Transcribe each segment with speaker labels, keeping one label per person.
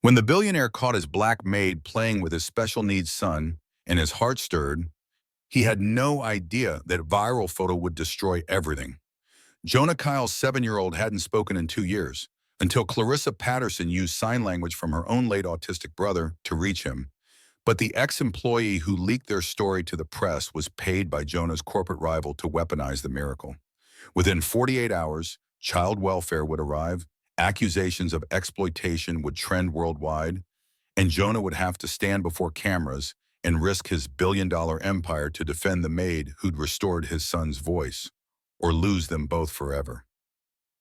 Speaker 1: When the billionaire caught his black maid playing with his special needs son and his heart stirred, he had no idea that viral photo would destroy everything. Jonah Kyle's 7-year-old hadn't spoken in 2 years until Clarissa Patterson used sign language from her own late autistic brother to reach him. But the ex-employee who leaked their story to the press was paid by Jonah's corporate rival to weaponize the miracle. Within 48 hours, child welfare would arrive, accusations of exploitation would trend worldwide, and Jonah would have to stand before cameras and risk his billion-dollar empire to defend the maid who'd restored his son's voice, or lose them both forever.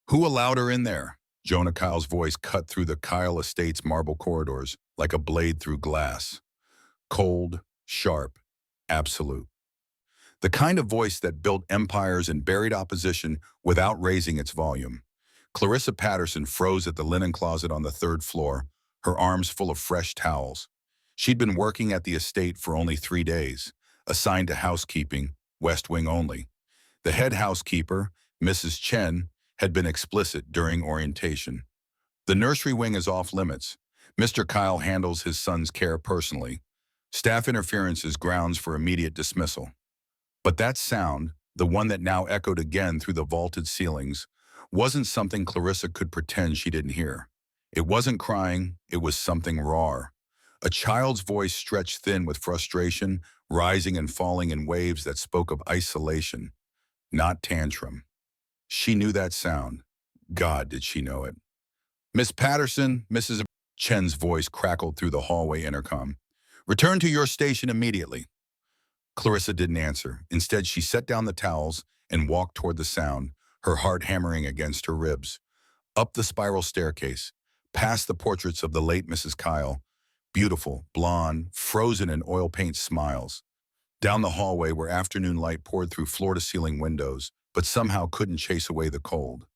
Speaker 1: Who allowed her in there? Jonah Kyle's voice cut through the Kyle estate's marble corridors like a blade through glass. Cold, sharp, absolute. The kind of voice that built empires and buried opposition without raising its volume. Clarissa Patterson froze at the linen closet on the 3rd floor, her arms full of fresh towels. She'd been working at the estate for only 3 days, assigned to housekeeping, West Wing only. The head housekeeper, Mrs. Chen, had been explicit during orientation. The nursery wing is off limits. Mr. Kyle handles his son's care personally. Staff interference is grounds for immediate dismissal. But that sound, the one that now echoed again through the vaulted ceilings, wasn't something Clarissa could pretend she didn't hear. It wasn't crying, it was something raw. A child's voice stretched thin with frustration, rising and falling in waves that spoke of isolation, not tantrum. She knew that sound. God, did she know it. Miss Patterson, Mrs. Chen's voice crackled through the hallway intercom. Return to your station immediately. Clarissa didn't answer. Instead, she set down the towels and walked toward the sound, her heart hammering against her ribs. Up the spiral staircase, past the portraits of the late Mrs. Kyle, beautiful, blonde, frozen in oil paint smiles. Down the hallway where afternoon light poured through floor-to-ceiling windows, but somehow couldn't chase away the cold.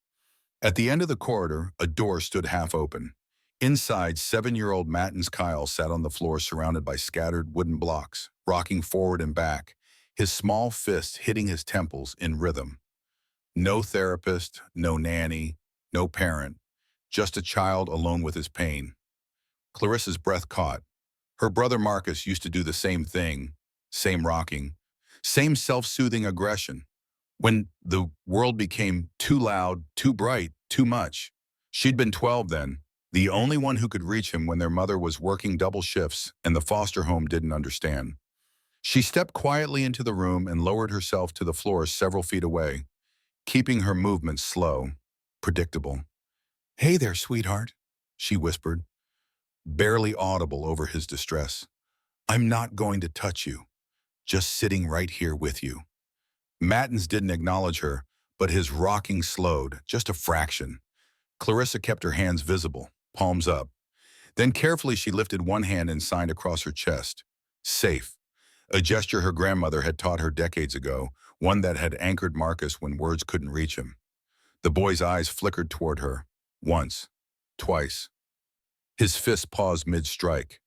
Speaker 1: At the end of the corridor, a door stood half open. Inside, 7-year-old Mattens Kyle sat on the floor surrounded by scattered wooden blocks, rocking forward and back, his small fists hitting his temples in rhythm. No therapist, no nanny, no parent, just a child alone with his pain. Clarissa's breath caught. Her brother Marcus used to do the same thing, same rocking, same self-soothing aggression. When the world became too loud, too bright, too much. She'd been 12 then, the only one who could reach him when their mother was working double shifts and the foster home didn't understand. She stepped quietly into the room and lowered herself to the floor several feet away, keeping her movements slow, predictable. "Hey there, sweetheart," she whispered, barely audible over his distress. "I'm not going to touch you, just sitting right here with you." Mattens didn't acknowledge her, but his rocking slowed, just a fraction. Clarissa kept her hands visible, palms up. Then carefully she lifted one hand and signed across her chest. Safe. A gesture her grandmother had taught her decades ago, one that had anchored Marcus when words couldn't reach him. The boy's eyes flickered toward her. Once. Twice. His fist paused mid-strike.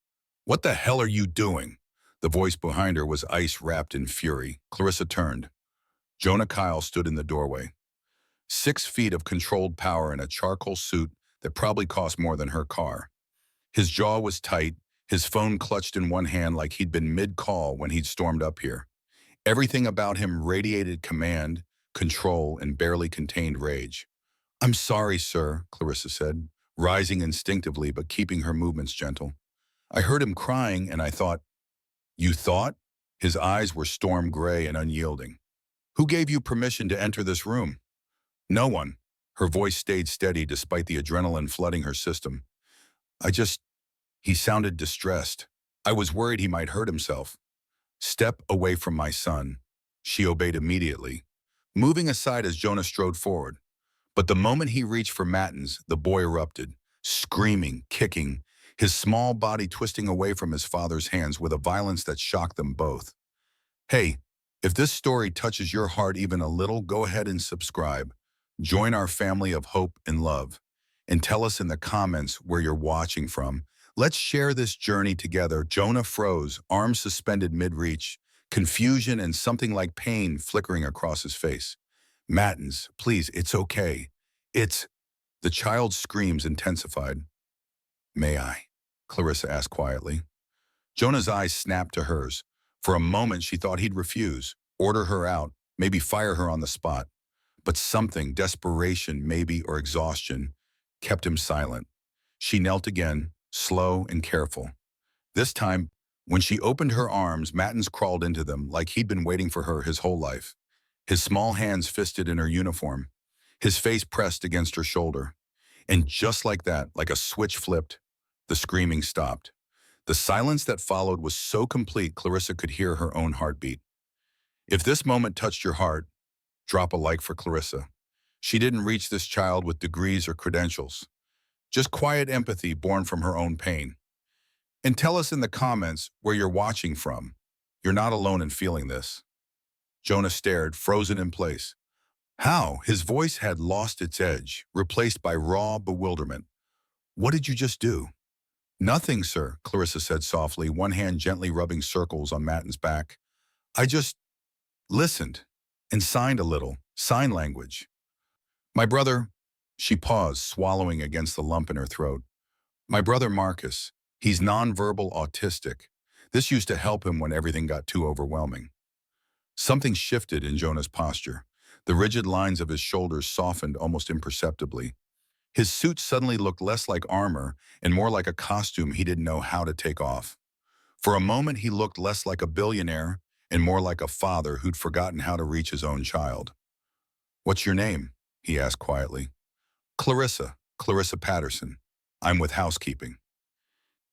Speaker 1: "What the hell are you doing?" The voice behind her was ice-wrapped in fury. Clarissa turned. Jonah Kyle stood in the doorway. 6 feet of controlled power in a charcoal suit that probably cost more than her car. His jaw was tight, his phone clutched in one hand like he'd been mid-call when he'd stormed up here. Everything about him radiated command, control, and barely contained rage. "I'm sorry, sir," Clarissa said, rising instinctively but keeping her movements gentle. "I heard him crying and I thought—" "You thought?" His eyes were storm gray and unyielding. "Who gave you permission to enter this room?" "No one." Her voice stayed steady despite the adrenaline flooding her system. He sounded distressed. "I was worried he might hurt himself." "Step away from my son." She obeyed immediately, moving aside as Jonah strode forward. But the moment he reached for Mattens, the boy erupted, screaming, kicking, his small body twisting away from his father's hands with a violence that shocked them both. Hey, if this story touches your heart even a little, go ahead and subscribe. Join our family of hope and love. And tell us in the comments where you're watching from. Let's share this journey together. Jonah froze, arms suspended mid-reach, confusion and something like pain flickering across his face. "Mattens, please, it's okay. It's..." The child's screams intensified. "May I?" Clarissa asked quietly. Jonah's eyes snapped to hers. For a moment, she thought he'd refuse, order her out, maybe fire her on the spot. But something, desperation maybe, or exhaustion, kept him silent. She knelt again, slow and careful. This time, when she opened her arms, Mattins crawled into them like he'd been waiting for her his whole life. His small hands fisted in her uniform, his face pressed against her shoulder. And just like that, like a switch flipped, the screaming stopped. The silence that followed was so complete Clarissa could hear her own heartbeat. If this moment touched your heart, drop a like for Clarissa. She didn't reach this child with degrees or credentials, just quiet empathy born from her own pain. And tell us in the comments where you're watching from. You're not alone in feeling this. Jonah stared, frozen in place. How? His voice had lost its edge, replaced by raw bewilderment. What did you just do? Nothing, sir, Clarissa said softly, one hand gently rubbing circles on Mattin's back. I just listened and signed a little, sign language. My brother, she paused, swallowing against the lump in her throat. My brother Marcus, he's nonverbal autistic. This used to help him when everything got too overwhelming. Something shifted in Jonah's posture. The rigid lines of his shoulders softened almost imperceptibly. His suit suddenly looked less like armor and more like a costume he didn't know how to take off. For a moment, he looked less like a billionaire and more like a father who'd forgotten how to reach his own child. What's your name? He asked quietly. Clarissa Patterson. I'm with housekeeping.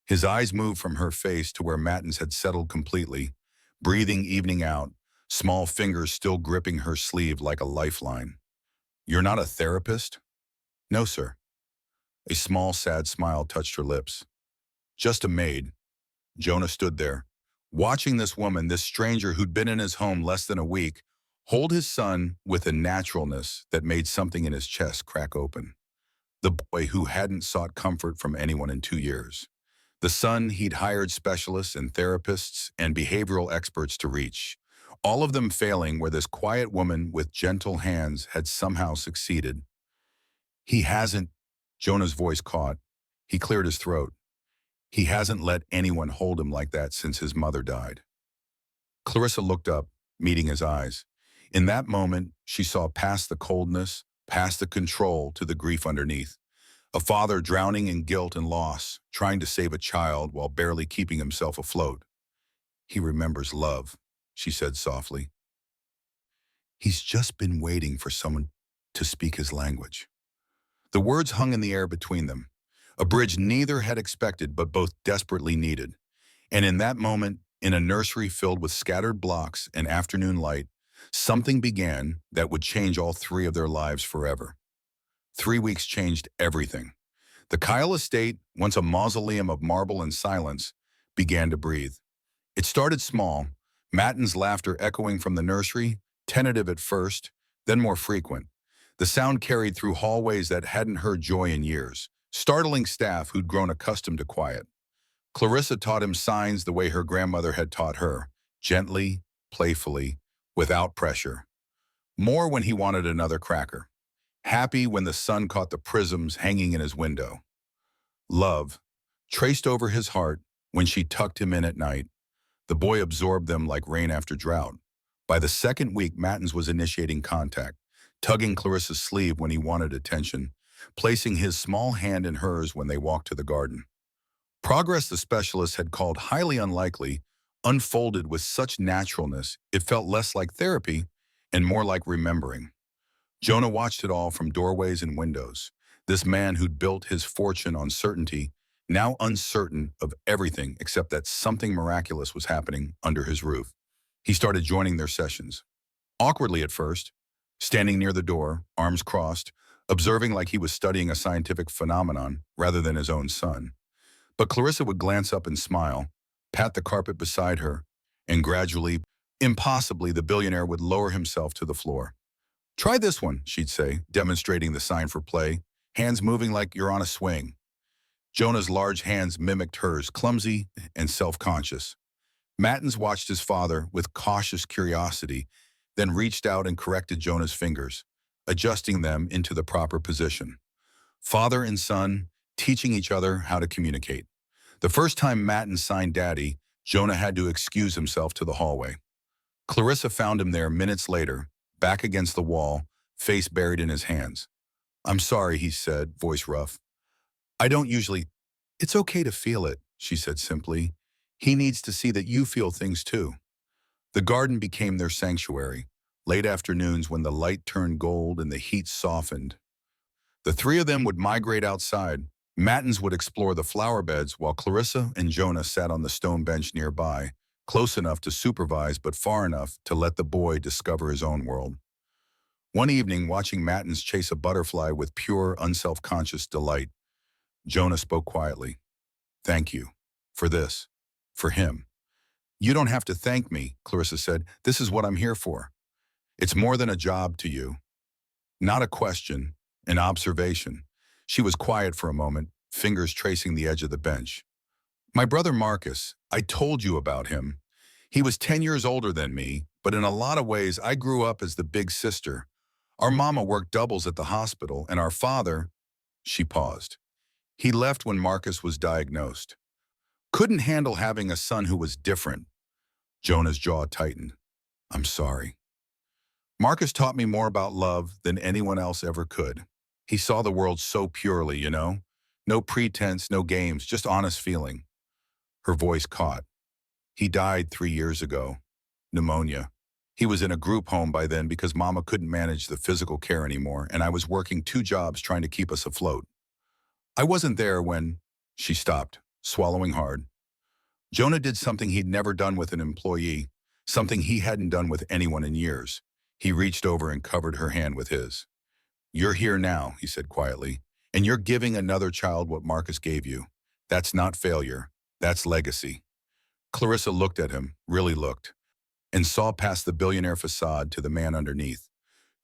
Speaker 1: His eyes moved from her face to where Mattins had settled completely, breathing evening out, small fingers still gripping her sleeve like a lifeline. You're not a therapist? No, sir. A small, sad smile touched her lips. Just a maid. Jonah stood there, watching this woman, this stranger who'd been in his home less than a week, hold his son with a naturalness that made something in his chest crack open. The boy who hadn't sought comfort from anyone in 2 years. The son he'd hired specialists and therapists and behavioral experts to reach, all of them failing where this quiet woman with gentle hands had somehow succeeded. He hasn't, Jonah's voice caught. He cleared his throat. He hasn't let anyone hold him like that since his mother died. Clarissa looked up, meeting his eyes. In that moment, she saw past the coldness, past the control to the grief underneath. A father drowning in guilt and loss, trying to save a child while barely keeping himself afloat. He remembers love, she said softly. He's just been waiting for someone to speak his language. The words hung in the air between them, a bridge neither had expected but both desperately needed. And in that moment, in a nursery filled with scattered blocks and afternoon light, something began that would change all three of their lives forever. 3 weeks changed everything. The Kyle estate, once a mausoleum of marble and silence, began to breathe. It started small, Mattin's laughter echoing from the nursery, tentative at first, then more frequent. The sound carried through hallways that hadn't heard joy in years, startling staff who'd grown accustomed to quiet. Clarissa taught him signs the way her grandmother had taught her, gently, playfully, without pressure. More when he wanted another cracker. Happy when the sun caught the prisms hanging in his window. Love, traced over his heart when she tucked him in at night. The boy absorbed them like rain after drought. By the second week, Mattins was initiating contact, tugging Clarissa's sleeve when he wanted attention, placing his small hand in hers when they walked to the garden. Progress the specialist had called highly unlikely unfolded with such naturalness it felt less like therapy and more like remembering. Jonah watched it all from doorways and windows. This man who'd built his fortune on certainty, now uncertain of everything except that something miraculous was happening under his roof. He started joining their sessions. Awkwardly at first, standing near the door, arms crossed, observing like he was studying a scientific phenomenon rather than his own son. But Clarissa would glance up and smile, pat the carpet beside her, and gradually, impossibly, the billionaire would lower himself to the floor. Try this one, she'd say, demonstrating the sign for play, hands moving like you're on a swing. Jonah's large hands mimicked hers, clumsy and self-conscious. Mattins watched his father with cautious curiosity, then reached out and corrected Jonah's fingers, adjusting them into the proper position. Father and son, teaching each other how to communicate. The first time Matten signed Daddy, Jonah had to excuse himself to the hallway. Clarissa found him there minutes later, back against the wall, face buried in his hands. "I'm sorry," he said, voice rough. "I don't usually—" "It's okay to feel it," she said simply. "He needs to see that you feel things too." The garden became their sanctuary, late afternoons when the light turned gold and the heat softened. The three of them would migrate outside. Mattens would explore the flower beds while Clarissa and Jonah sat on the stone bench nearby, close enough to supervise but far enough to let the boy discover his own world. One evening, watching Mattens chase a butterfly with pure, unself-conscious delight, Jonah spoke quietly. "Thank you. For this. For him." "You don't have to thank me," Clarissa said. "This is what I'm here for. It's more than a job to you." Not a question, an observation. She was quiet for a moment, fingers tracing the edge of the bench. "My brother Marcus, I told you about him. He was 10 years older than me, but in a lot of ways I grew up as the big sister. Our mama worked doubles at the hospital, and our father—" She paused. "He left when Marcus was diagnosed. Couldn't handle having a son who was different." Jonah's jaw tightened. "I'm sorry." "Marcus taught me more about love than anyone else ever could. He saw the world so purely, you know? No pretense, no games, just honest feeling." Her voice caught. "He died 3 years ago. Pneumonia. He was in a group home by then because Mama couldn't manage the physical care anymore, and I was working 2 jobs trying to keep us afloat. I wasn't there when—" She stopped, swallowing hard. Jonah did something he'd never done with an employee, something he hadn't done with anyone in years. He reached over and covered her hand with his. "You're here now," he said quietly, "and you're giving another child what Marcus gave you. That's not failure. That's legacy." Clarissa looked at him, really looked, and saw past the billionaire facade to the man underneath.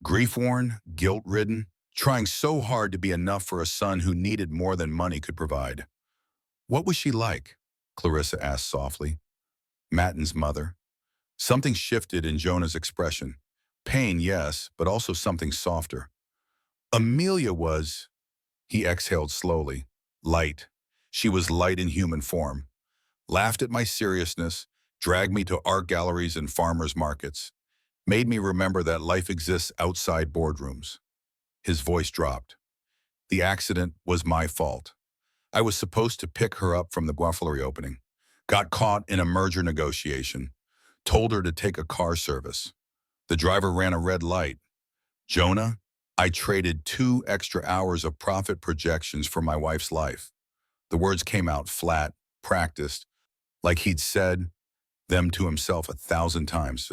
Speaker 1: Grief-worn, guilt-ridden, trying so hard to be enough for a son who needed more than money could provide. "What was she like?" Clarissa asked softly. "Matten's mother." Something shifted in Jonah's expression. Pain, yes, but also something softer. "Amelia was—" He exhaled slowly. "Light. She was light in human form. Laughed at my seriousness, dragged me to art galleries and farmers markets. Made me remember that life exists outside boardrooms." His voice dropped. "The accident was my fault. I was supposed to pick her up from the Guaflery opening. Got caught in a merger negotiation. Told her to take a car service. The driver ran a red light. Jonah, I traded 2 extra hours of profit projections for my wife's life." The words came out flat, practiced, like he'd said them to himself 1,000 times.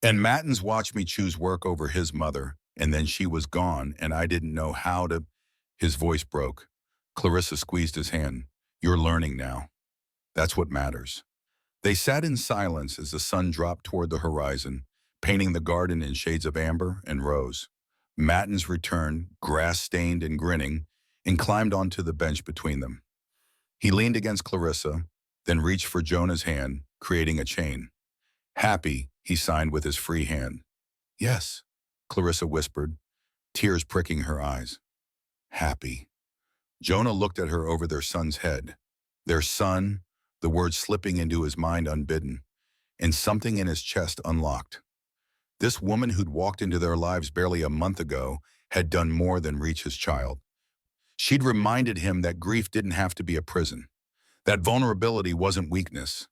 Speaker 1: "And Mattens watched me choose work over his mother, and then she was gone, and I didn't know how to—" His voice broke. Clarissa squeezed his hand. "You're learning now. That's what matters." They sat in silence as the sun dropped toward the horizon, painting the garden in shades of amber and rose. Mattens returned, grass-stained and grinning, and climbed onto the bench between them. He leaned against Clarissa, then reached for Jonah's hand, creating a chain. "Happy," he signed with his free hand. "Yes," Clarissa whispered, tears pricking her eyes. "Happy." Jonah looked at her over their son's head. Their son, the words slipping into his mind unbidden, and something in his chest unlocked. This woman who'd walked into their lives barely a month ago had done more than reach his child. She'd reminded him that grief didn't have to be a prison, that vulnerability wasn't weakness,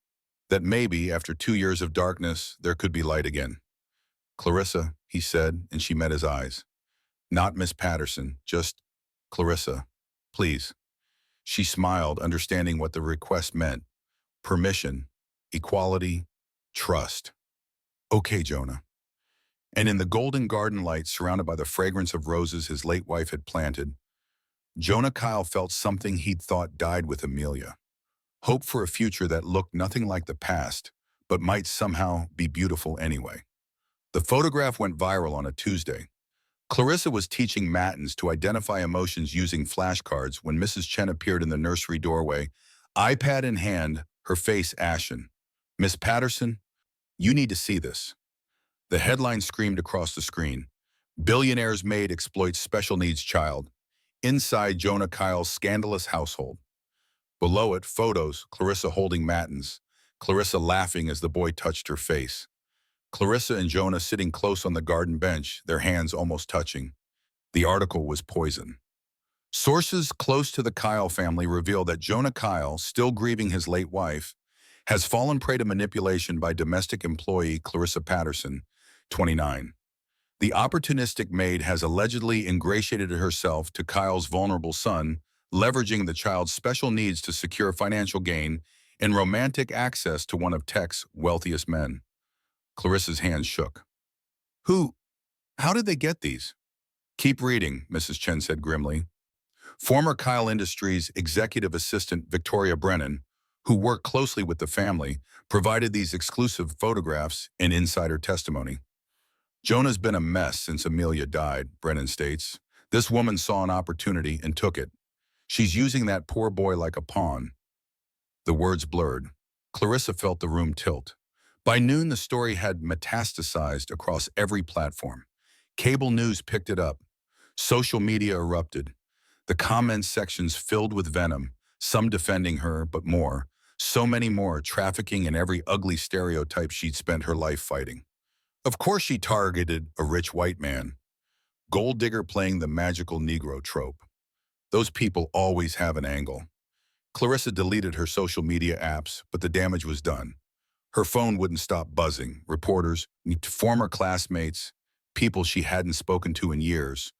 Speaker 1: that maybe, after 2 years of darkness, there could be light again. "Clarissa," he said, and she met his eyes. "Not Miss Patterson, just Clarissa. Please." She smiled, understanding what the request meant. Permission, equality, trust. "Okay, Jonah." And in the golden garden light surrounded by the fragrance of roses his late wife had planted, Jonah Kyle felt something he'd thought died with Amelia. Hope for a future that looked nothing like the past, but might somehow be beautiful anyway. The photograph went viral on a Tuesday. Clarissa was teaching Mattens to identify emotions using flashcards when Mrs. Chen appeared in the nursery doorway, iPad in hand, her face ashen. "Miss Patterson, you need to see this." The headline screamed across the screen. "Billionaire's maid exploits special needs child. Inside Jonah Kyle's scandalous household." Below it, photos, Clarissa holding matins, Clarissa laughing as the boy touched her face. Clarissa and Jonah sitting close on the garden bench, their hands almost touching. The article was poison. Sources close to the Kyle family reveal that Jonah Kyle, still grieving his late wife, has fallen prey to manipulation by domestic employee Clarissa Patterson, 29. The opportunistic maid has allegedly ingratiated herself to Kyle's vulnerable son, leveraging the child's special needs to secure financial gain and romantic access to one of Tech's wealthiest men. Clarissa's hands shook. Who? How did they get these? Keep reading, Mrs. Chen said grimly. Former Kyle Industries executive assistant Victoria Brennan, who worked closely with the family, provided these exclusive photographs and insider testimony. Jonah's been a mess since Amelia died, Brennan states. This woman saw an opportunity and took it. She's using that poor boy like a pawn. The words blurred. Clarissa felt the room tilt. By noon, the story had metastasized across every platform. Cable news picked it up. Social media erupted. The comments sections filled with venom, some defending her, but more, so many more, trafficking in every ugly stereotype she'd spent her life fighting. Of course she targeted a rich white man. Gold digger playing the magical Negro trope. Those people always have an angle. Clarissa deleted her social media apps, but the damage was done. Her phone wouldn't stop buzzing. Reporters, former classmates, people she hadn't spoken to in years,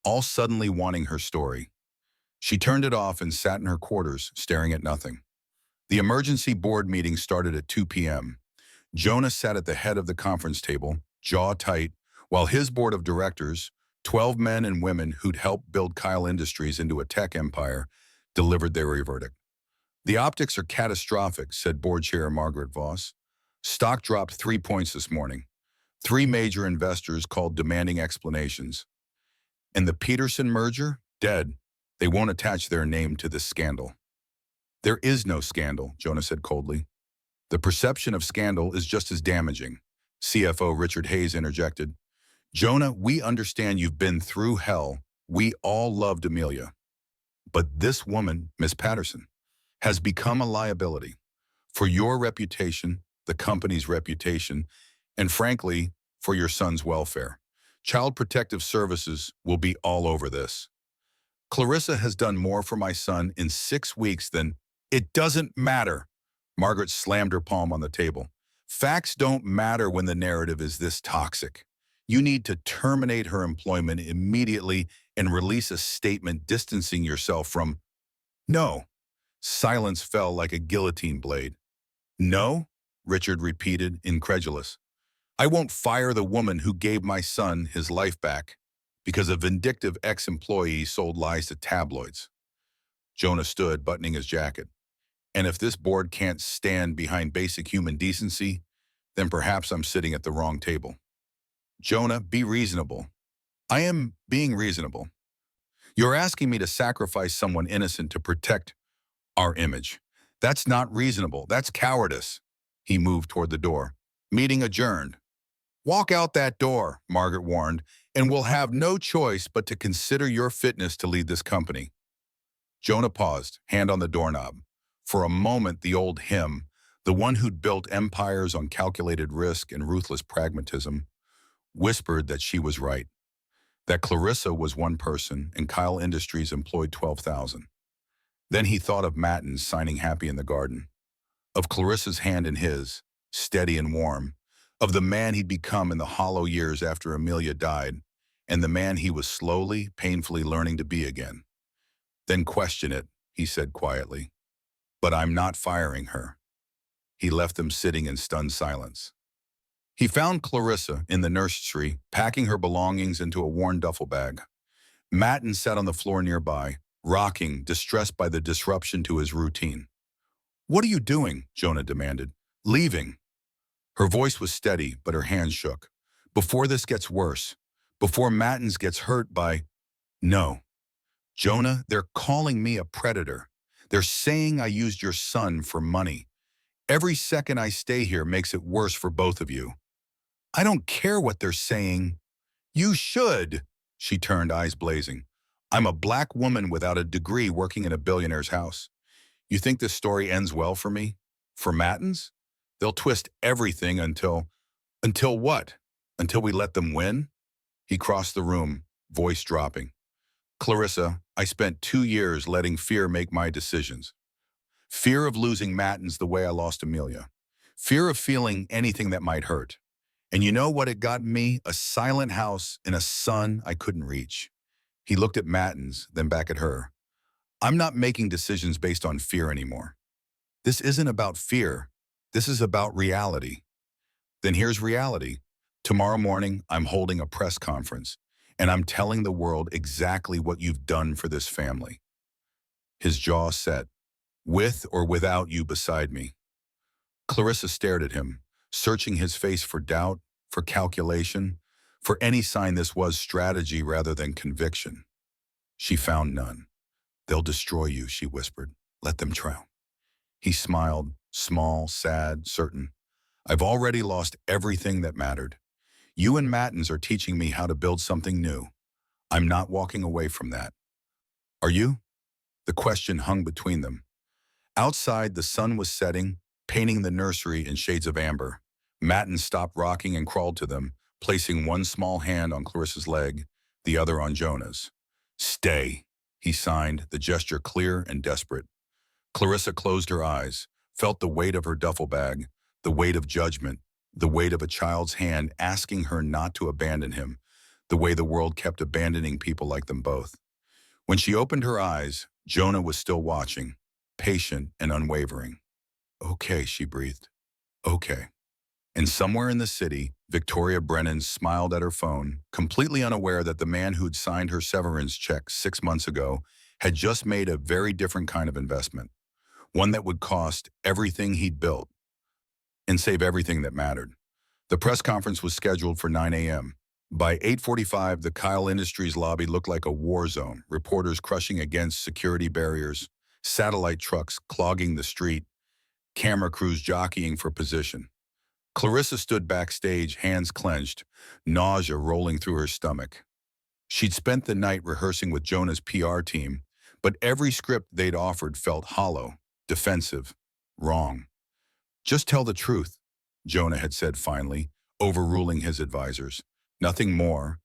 Speaker 1: all suddenly wanting her story. She turned it off and sat in her quarters, staring at nothing. The emergency board meeting started at 2 p.m. Jonah sat at the head of the conference table, jaw tight, while his board of directors, 12 men and women who'd helped build Kyle Industries into a tech empire, delivered their verdict. The optics are catastrophic, said board chair Margaret Voss. Stock dropped 3 points this morning. 3 major investors called demanding explanations. And the Peterson merger? Dead. They won't attach their name to this scandal. There is no scandal, Jonah said coldly. The perception of scandal is just as damaging, CFO Richard Hayes interjected. Jonah, we understand you've been through hell. We all loved Amelia. But this woman, Miss Patterson, has become a liability for your reputation, the company's reputation, and frankly, for your son's welfare. Child Protective Services will be all over this. Clarissa has done more for my son in 6 weeks than, it doesn't matter. Margaret slammed her palm on the table. Facts don't matter when the narrative is this toxic. You need to terminate her employment immediately and release a statement distancing yourself from. No. Silence fell like a guillotine blade. No? Richard repeated, incredulous. I won't fire the woman who gave my son his life back because a vindictive ex-employee sold lies to tabloids. Jonah stood, buttoning his jacket. And if this board can't stand behind basic human decency, then perhaps I'm sitting at the wrong table. Jonah, be reasonable. I am being reasonable. You're asking me to sacrifice someone innocent to protect our image. That's not reasonable. That's cowardice. He moved toward the door. Meeting adjourned. Walk out that door, Margaret warned, and we'll have no choice but to consider your fitness to lead this company. Jonah paused, hand on the doorknob. For a moment, the old him, the one who'd built empires on calculated risk and ruthless pragmatism, whispered that she was right, that Clarissa was one person and Kyle Industries employed 12,000. Then he thought of Matins signing happy in the garden, of Clarissa's hand in his, steady and warm, of the man he'd become in the hollow years after Amelia died, and the man he was slowly, painfully learning to be again. Then question it, he said quietly. But I'm not firing her. He left them sitting in stunned silence. He found Clarissa in the nursery, packing her belongings into a worn duffel bag. Matin sat on the floor nearby, rocking, distressed by the disruption to his routine. What are you doing? Jonah demanded. Leaving. Her voice was steady, but her hands shook. Before this gets worse, before Matins gets hurt by... No. Jonah, they're calling me a predator. They're saying I used your son for money. Every second I stay here makes it worse for both of you. I don't care what they're saying. You should, she turned, eyes blazing. I'm a black woman without a degree working in a billionaire's house. You think this story ends well for me? For Mattins? They'll twist everything until what? Until we let them win? He crossed the room, voice dropping. Clarissa, I spent 2 years letting fear make my decisions. Fear of losing Mattins the way I lost Amelia. Fear of feeling anything that might hurt. And you know what it got me? A silent house and a son I couldn't reach. He looked at Mattins, then back at her. I'm not making decisions based on fear anymore. This isn't about fear. This is about reality. Then here's reality. Tomorrow morning, I'm holding a press conference, and I'm telling the world exactly what you've done for this family. His jaw set, with or without you beside me. Clarissa stared at him, searching his face for doubt, for calculation, for any sign this was strategy rather than conviction. She found none. They'll destroy you, she whispered. Let them try. He smiled, small, sad, certain. I've already lost everything that mattered. You and Mattins are teaching me how to build something new. I'm not walking away from that. Are you? The question hung between them. Outside, the sun was setting, painting the nursery in shades of amber. Mattins stopped rocking and crawled to them, placing one small hand on Clarissa's leg, the other on Jonah's. Stay, he signed, the gesture clear and desperate. Clarissa closed her eyes, felt the weight of her duffel bag, the weight of judgment, the weight of a child's hand asking her not to abandon him, the way the world kept abandoning people like them both. When she opened her eyes, Jonah was still watching, patient and unwavering. Okay, she breathed. Okay. And somewhere in the city, Victoria Brennan smiled at her phone, completely unaware that the man who'd signed her severance check 6 months ago had just made a very different kind of investment, one that would cost everything he'd built and save everything that mattered. The press conference was scheduled for 9 a.m. By 8:45, the Kyle Industries lobby looked like a war zone, reporters crushing against security barriers, satellite trucks clogging the street, camera crews jockeying for position. Clarissa stood backstage, hands clenched, nausea rolling through her stomach. She'd spent the night rehearsing with Jonah's PR team, but every script they'd offered felt hollow, defensive, wrong. Just tell the truth, Jonah had said finally, overruling his advisors. Nothing more,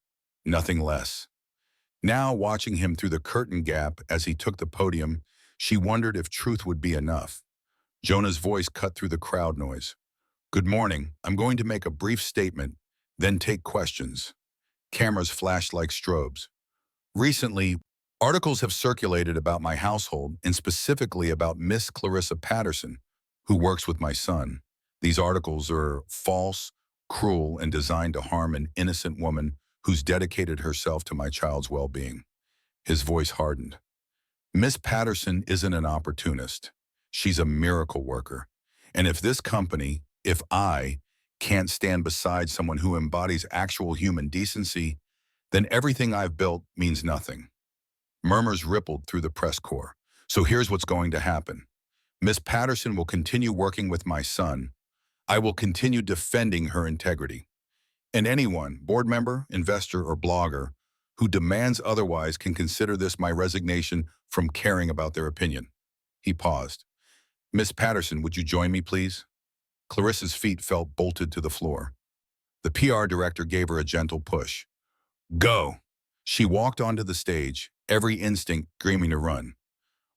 Speaker 1: nothing less. Now, watching him through the curtain gap as he took the podium, she wondered if truth would be enough. Jonah's voice cut through the crowd noise. Good morning. I'm going to make a brief statement, then take questions. Cameras flashed like strobes. Recently, articles have circulated about my household and specifically about Miss Clarissa Patterson, who works with my son. These articles are false, cruel, and designed to harm an innocent woman who's dedicated herself to my child's well-being. His voice hardened. Miss Patterson isn't an opportunist. She's a miracle worker. And if this company, if I, can't stand beside someone who embodies actual human decency, then everything I've built means nothing. Murmurs rippled through the press corps. So here's what's going to happen. Miss Patterson will continue working with my son. I will continue defending her integrity. And anyone, board member, investor, or blogger, who demands otherwise can consider this my resignation from caring about their opinion. He paused. Miss Patterson, would you join me, please? Clarissa's feet felt bolted to the floor. The PR director gave her a gentle push. Go! She walked onto the stage, every instinct screaming to run.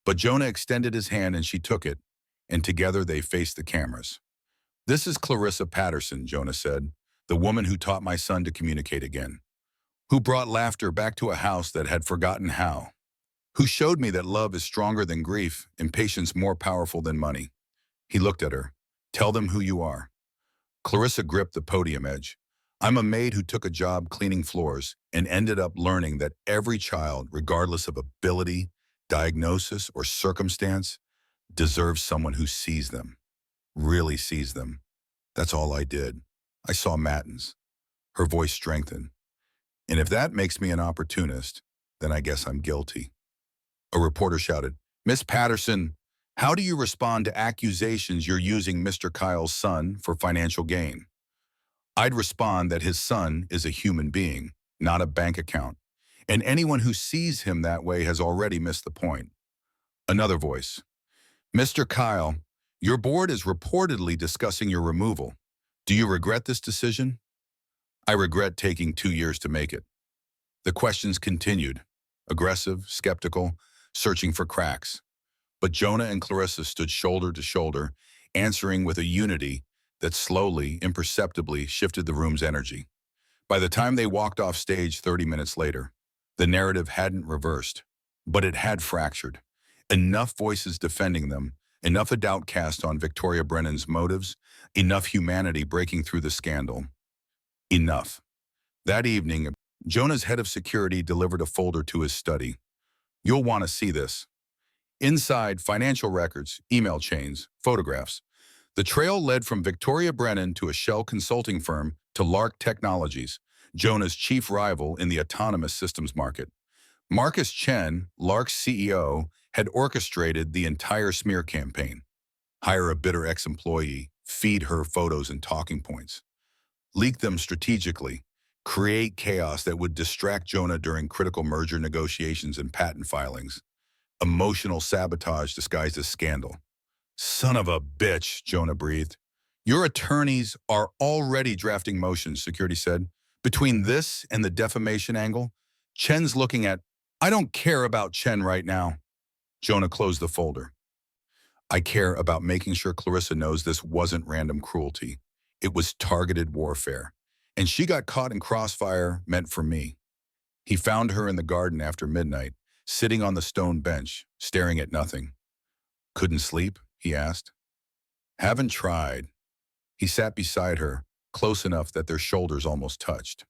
Speaker 1: But Jonah extended his hand and she took it, and together they faced the cameras. This is Clarissa Patterson, Jonah said, the woman who taught my son to communicate again, who brought laughter back to a house that had forgotten how, who showed me that love is stronger than grief and patience more powerful than money. He looked at her. Tell them who you are. Clarissa gripped the podium edge. I'm a maid who took a job cleaning floors and ended up learning that every child, regardless of ability, diagnosis, or circumstance, deserves someone who sees them, really sees them. That's all I did. I saw Mattins. Her voice strengthened. And if that makes me an opportunist, then I guess I'm guilty. A reporter shouted, Miss Patterson, how do you respond to accusations you're using Mr. Kyle's son for financial gain? I'd respond that his son is a human being, not a bank account, and anyone who sees him that way has already missed the point. Another voice. Mr. Kyle, your board is reportedly discussing your removal. Do you regret this decision? I regret taking 2 years to make it. The questions continued, aggressive, skeptical, searching for cracks. But Jonah and Clarissa stood shoulder to shoulder, answering with a unity that slowly, imperceptibly shifted the room's energy. By the time they walked off stage 30 minutes later, the narrative hadn't reversed, but it had fractured. Enough voices defending them, enough a doubt cast on Victoria Brennan's motives, enough humanity breaking through the scandal. Enough. That evening, Jonah's head of security delivered a folder to his study. You'll want to see this. Inside, financial records, email chains, photographs. The trail led from Victoria Brennan to a shell consulting firm to Lark Technologies, Jonah's chief rival in the autonomous systems market. Marcus Chen, Lark's CEO, had orchestrated the entire smear campaign. Hire a bitter ex-employee, feed her photos and talking points. Leak them strategically, create chaos that would distract Jonah during critical merger negotiations and patent filings. Emotional sabotage disguised as scandal. Son of a bitch, Jonah breathed. Your attorneys are already drafting motions, security said. Between this and the defamation angle, Chen's looking at, I don't care about Chen right now. Jonah closed the folder. I care about making sure Clarissa knows this wasn't random cruelty. It was targeted warfare. And she got caught in crossfire meant for me. He found her in the garden after midnight, sitting on the stone bench, staring at nothing. Couldn't sleep? He asked. Haven't tried. He sat beside her, close enough that their shoulders almost touched.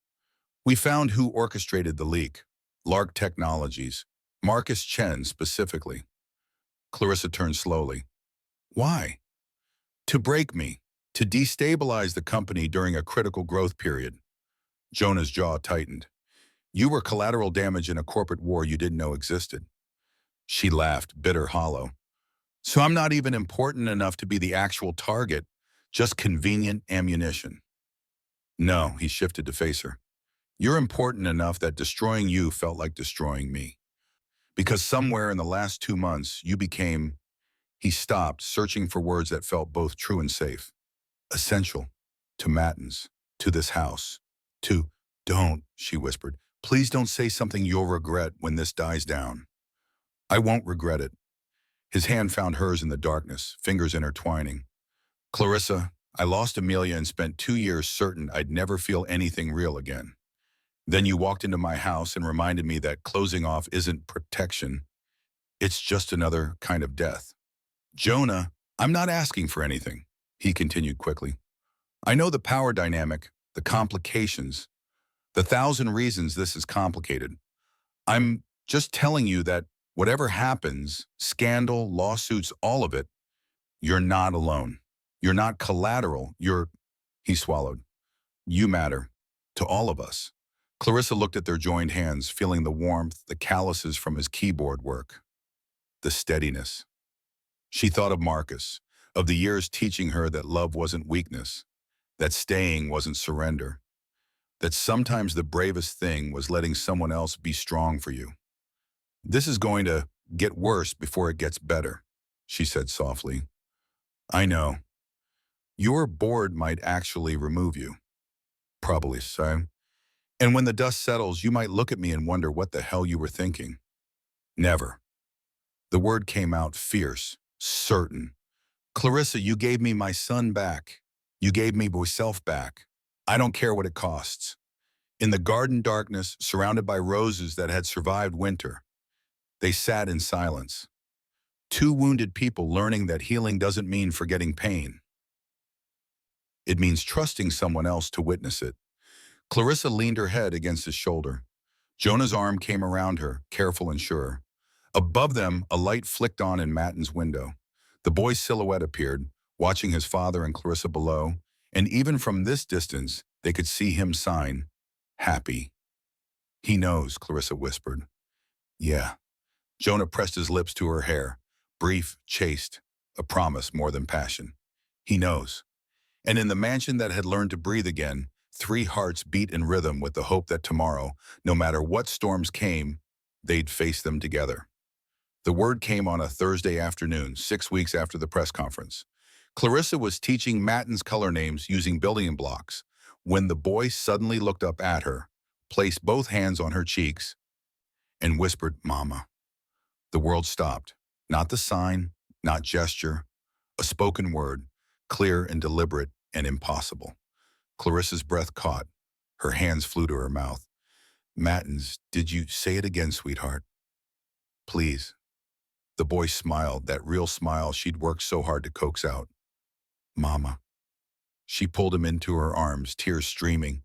Speaker 1: We found who orchestrated the leak. Lark Technologies. Marcus Chen specifically. Clarissa turned slowly. Why? To break me. To destabilize the company during a critical growth period. Jonah's jaw tightened. You were collateral damage in a corporate war you didn't know existed. She laughed, bitter, hollow. So I'm not even important enough to be the actual target, just convenient ammunition. No, he shifted to face her. You're important enough that destroying you felt like destroying me. Because somewhere in the last 2 months, you became... He stopped, searching for words that felt both true and safe. Essential. To Matins. To this house. To... Don't, she whispered. Please don't say something you'll regret when this dies down. I won't regret it. His hand found hers in the darkness, fingers intertwining. Clarissa, I lost Amelia and spent 2 years certain I'd never feel anything real again. Then you walked into my house and reminded me that closing off isn't protection. It's just another kind of death. Jonah, I'm not asking for anything, he continued quickly. I know the power dynamic, the complications, the 1,000 reasons this is complicated. I'm just telling you that whatever happens, scandal, lawsuits, all of it, you're not alone. You're not collateral. He swallowed. You matter. To all of us. Clarissa looked at their joined hands, feeling the warmth, the calluses from his keyboard work. The steadiness. She thought of Marcus, of the years teaching her that love wasn't weakness, that staying wasn't surrender, that sometimes the bravest thing was letting someone else be strong for you. This is going to get worse before it gets better, she said softly. I know. Your board might actually remove you. Probably so. And when the dust settles, you might look at me and wonder what the hell you were thinking. Never. The word came out fierce, certain. Clarissa, you gave me my son back. You gave me myself back. I don't care what it costs. In the garden darkness, surrounded by roses that had survived winter, they sat in silence. 2 wounded people learning that healing doesn't mean forgetting pain. It means trusting someone else to witness it. Clarissa leaned her head against his shoulder. Jonah's arm came around her, careful and sure. Above them, a light flicked on in Mattin's window. The boy's silhouette appeared, watching his father and Clarissa below, and even from this distance, they could see him sign, happy. He knows, Clarissa whispered. Yeah. Jonah pressed his lips to her hair, brief, chaste, a promise more than passion. He knows. And in the mansion that had learned to breathe again, 3 hearts beat in rhythm with the hope that tomorrow, no matter what storms came, they'd face them together. The word came on a Thursday afternoon, 6 weeks after the press conference. Clarissa was teaching Matten's color names using building blocks when the boy suddenly looked up at her, placed both hands on her cheeks, and whispered, "Mama." The world stopped. Not the sign, not gesture, a spoken word, clear and deliberate and impossible. Clarissa's breath caught. Her hands flew to her mouth. "Mattens, did you say it again, sweetheart? Please." The boy smiled, that real smile she'd worked so hard to coax out. "Mama." She pulled him into her arms, tears streaming.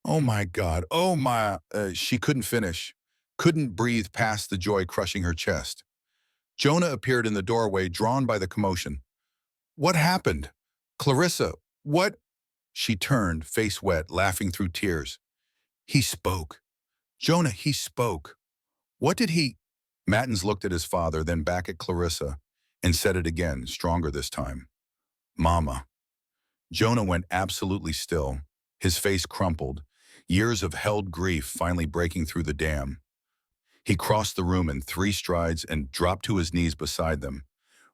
Speaker 1: "Oh my God, oh my..." She couldn't finish, couldn't breathe past the joy crushing her chest. Jonah appeared in the doorway, drawn by the commotion. "What happened? Clarissa, what?" She turned, face wet, laughing through tears. "He spoke. Jonah, he spoke. What did he..." Mattens looked at his father, then back at Clarissa, and said it again, stronger this time. "Mama." Jonah went absolutely still, his face crumpled, years of held grief finally breaking through the dam. He crossed the room in 3 strides and dropped to his knees beside them,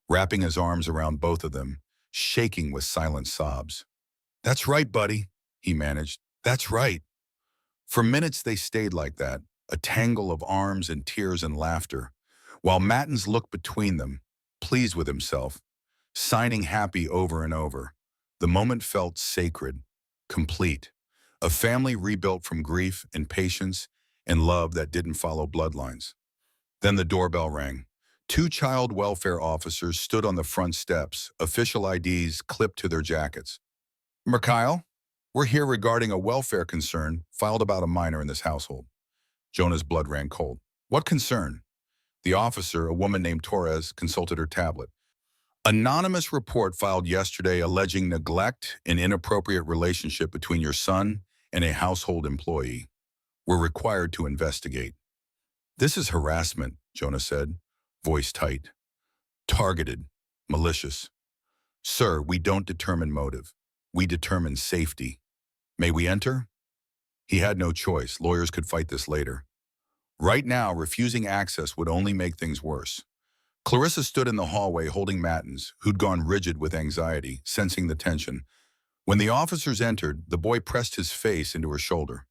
Speaker 1: wrapping his arms around both of them, shaking with silent sobs. "That's right, buddy," he managed. "That's right." For minutes they stayed like that, a tangle of arms and tears and laughter, while Mattens looked between them, pleased with himself, signing happy over and over. The moment felt sacred, complete, a family rebuilt from grief and patience and love that didn't follow bloodlines. Then the doorbell rang. 2 child welfare officers stood on the front steps, official IDs clipped to their jackets. "Mr. Kyle, we're here regarding a welfare concern filed about a minor in this household." Jonah's blood ran cold. "What concern?" The officer, a woman named Torres, consulted her tablet. "Anonymous report filed yesterday alleging neglect and inappropriate relationship between your son and a household employee. We're required to investigate." "This is harassment," Jonah said, voice tight. "Targeted, malicious. Sir, we don't determine motive. We determine safety. May we enter?" He had no choice. Lawyers could fight this later. Right now, refusing access would only make things worse. Clarissa stood in the hallway holding Mattens, who'd gone rigid with anxiety, sensing the tension. When the officers entered, the boy pressed his face into her shoulder.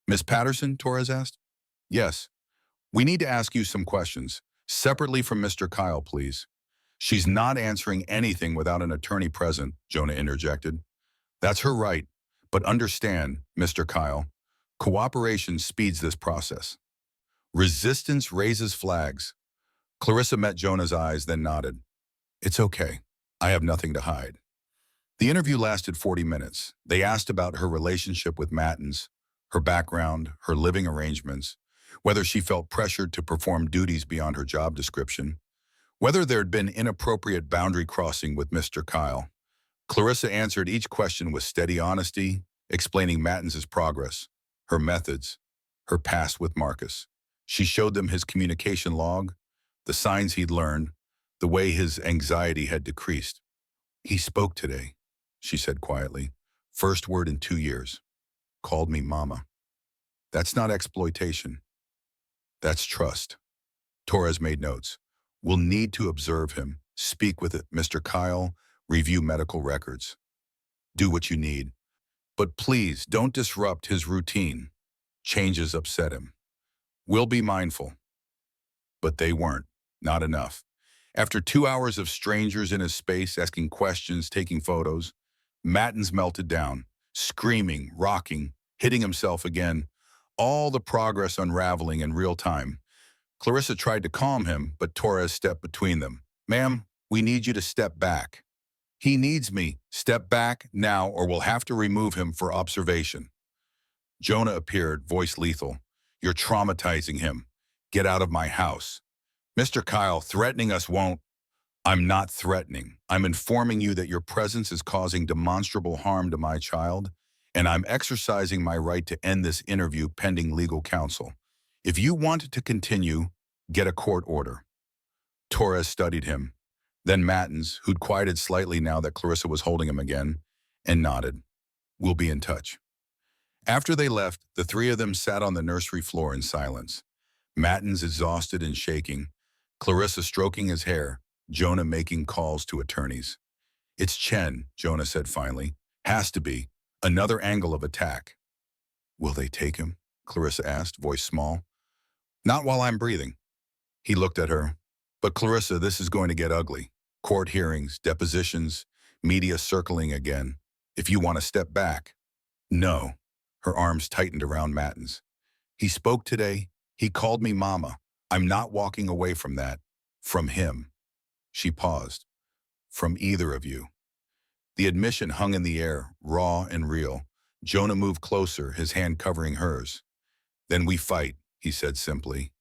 Speaker 1: "Miss Patterson?" Torres asked. "Yes. We need to ask you some questions, separately from Mr. Kyle, please." "She's not answering anything without an attorney present," Jonah interjected. "That's her right, but understand, Mr. Kyle, cooperation speeds this process. Resistance raises flags." Clarissa met Jonah's eyes, then nodded. "It's okay. I have nothing to hide." The interview lasted 40 minutes. They asked about her relationship with Mattens, her background, her living arrangements, whether she felt pressured to perform duties beyond her job description, whether there'd been inappropriate boundary crossing with Mr. Kyle. Clarissa answered each question with steady honesty, explaining Mattens' progress, her methods, her past with Marcus. She showed them his communication log, the signs he'd learned, the way his anxiety had decreased. "He spoke today," she said quietly. "First word in 2 years. Called me mama. That's not exploitation. That's trust." Torres made notes. "We'll need to observe him, speak with Mr. Kyle, review medical records. Do what you need. But please don't disrupt his routine. Changes upset him. We'll be mindful." But they weren't. Not enough. After 2 hours of strangers in his space asking questions, taking photos, Mattens melted down, screaming, rocking, hitting himself again, all the progress unraveling in real time. Clarissa tried to calm him, but Torres stepped between them. "Ma'am, we need you to step back. He needs me. Step back now or we'll have to remove him for observation." Jonah appeared, voice lethal. "You're traumatizing him. Get out of my house. Mr. Kyle, threatening us won't..." "I'm not threatening. I'm informing you that your presence is causing demonstrable harm to my child, and I'm exercising my right to end this interview pending legal counsel. If you want to continue, get a court order." Torres studied him. Then Mattens, who'd quieted slightly now that Clarissa was holding him again, and nodded. "We'll be in touch." After they left, the 3 of them sat on the nursery floor in silence. Mattens exhausted and shaking, Clarissa stroking his hair, Jonah making calls to attorneys. It's Chen, Jonah said finally. Has to be. Another angle of attack. Will they take him? Clarissa asked, voice small. Not while I'm breathing. He looked at her. But Clarissa, this is going to get ugly. Court hearings, depositions, media circling again. If you want to step back. No. Her arms tightened around Matten's. He spoke today. He called me mama. I'm not walking away from that. From him. She paused. From either of you. The admission hung in the air, raw and real. Jonah moved closer, his hand covering hers. Then we fight, he said simply.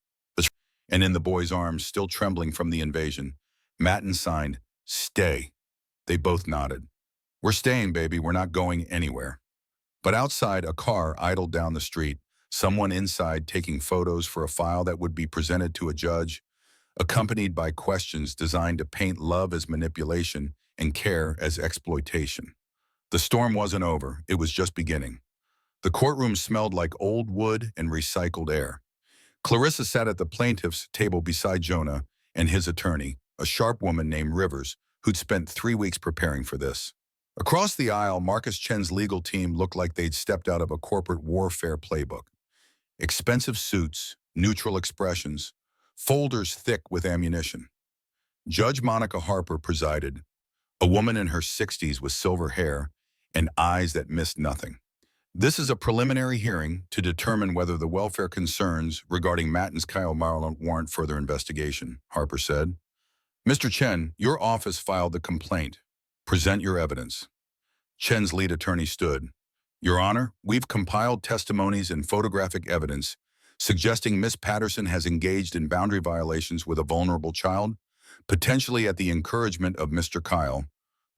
Speaker 1: And in the boy's arms, still trembling from the invasion, Matten signed, stay. They both nodded. We're staying, baby. We're not going anywhere. But outside, a car idled down the street, someone inside taking photos for a file that would be presented to a judge, accompanied by questions designed to paint love as manipulation and care as exploitation. The storm wasn't over. It was just beginning. The courtroom smelled like old wood and recycled air. Clarissa sat at the plaintiff's table beside Jonah and his attorney, a sharp woman named Rivers, who'd spent 3 weeks preparing for this. Across the aisle, Marcus Chen's legal team looked like they'd stepped out of a corporate warfare playbook. Expensive suits, neutral expressions, folders thick with ammunition. Judge Monica Harper presided, a woman in her 60s with silver hair and eyes that missed nothing. This is a preliminary hearing to determine whether the welfare concerns regarding Matten's Kyle warrant further investigation, Harper said. Mr. Chen, your office filed the complaint. Present your evidence. Chen's lead attorney stood. Your Honor, we've compiled testimonies and photographic evidence suggesting Miss Patterson has engaged in boundary violations with a vulnerable child, potentially at the encouragement of Mr. Kyle,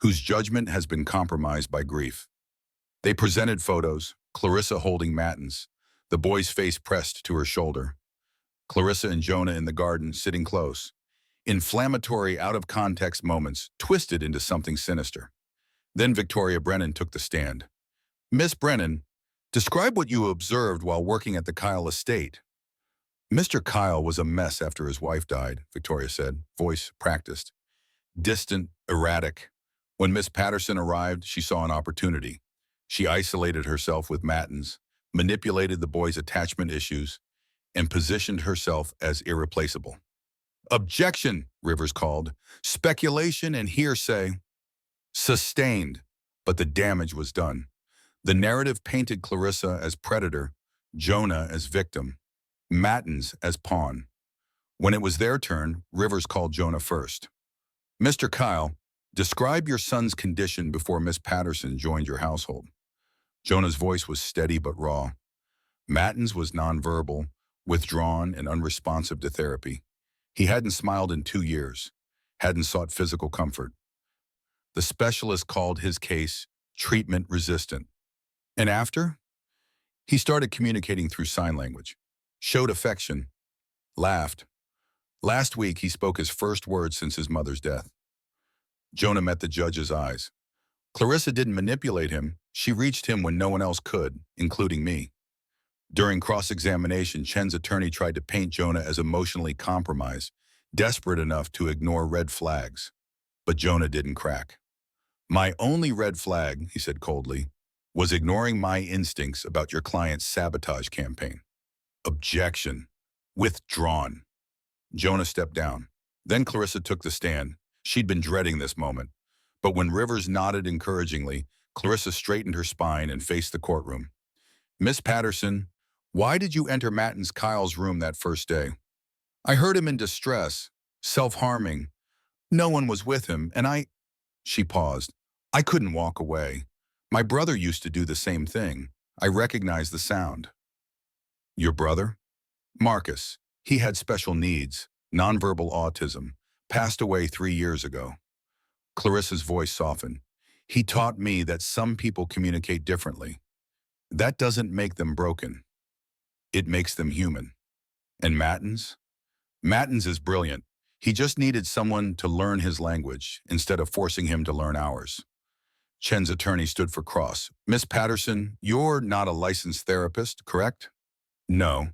Speaker 1: whose judgment has been compromised by grief. They presented photos, Clarissa holding Matten's, the boy's face pressed to her shoulder. Clarissa and Jonah in the garden, sitting close. Inflammatory, out-of-context moments twisted into something sinister. Then Victoria Brennan took the stand. Miss Brennan, describe what you observed while working at the Kyle estate. Mr. Kyle was a mess after his wife died, Victoria said, voice practiced. Distant, erratic. When Miss Patterson arrived, she saw an opportunity. She isolated herself with Matten's, manipulated the boy's attachment issues, and positioned herself as irreplaceable. Objection, Rivers called. Speculation and hearsay. Sustained, but the damage was done. The narrative painted Clarissa as predator, Jonah as victim, Matten's as pawn. When it was their turn, Rivers called Jonah first. Mr. Kyle, describe your son's condition before Miss Patterson joined your household. Jonah's voice was steady but raw. Matten's was nonverbal, withdrawn and unresponsive to therapy. He hadn't smiled in 2 years, hadn't sought physical comfort. The specialist called his case treatment-resistant. And after? He started communicating through sign language, showed affection, laughed. Last week, he spoke his first words since his mother's death. Jonah met the judge's eyes. Clarissa didn't manipulate him. She reached him when no one else could, including me. During cross-examination, Chen's attorney tried to paint Jonah as emotionally compromised, desperate enough to ignore red flags. But Jonah didn't crack. My only red flag, he said coldly, was ignoring my instincts about your client's sabotage campaign. Objection. Withdrawn. Jonah stepped down. Then Clarissa took the stand. She'd been dreading this moment. But when Rivers nodded encouragingly, Clarissa straightened her spine and faced the courtroom. Miss Patterson, why did you enter Matten's Kyle's room that first day? I heard him in distress, self-harming. No one was with him, and She paused. I couldn't walk away. My brother used to do the same thing. I recognized the sound. Your brother? Marcus. He had special needs, nonverbal autism, passed away 3 years ago. Clarissa's voice softened. He taught me that some people communicate differently. That doesn't make them broken. It makes them human. And Matten's? Matten's is brilliant. He just needed someone to learn his language instead of forcing him to learn ours. Chen's attorney stood for cross. Miss Patterson, you're not a licensed therapist, correct? No.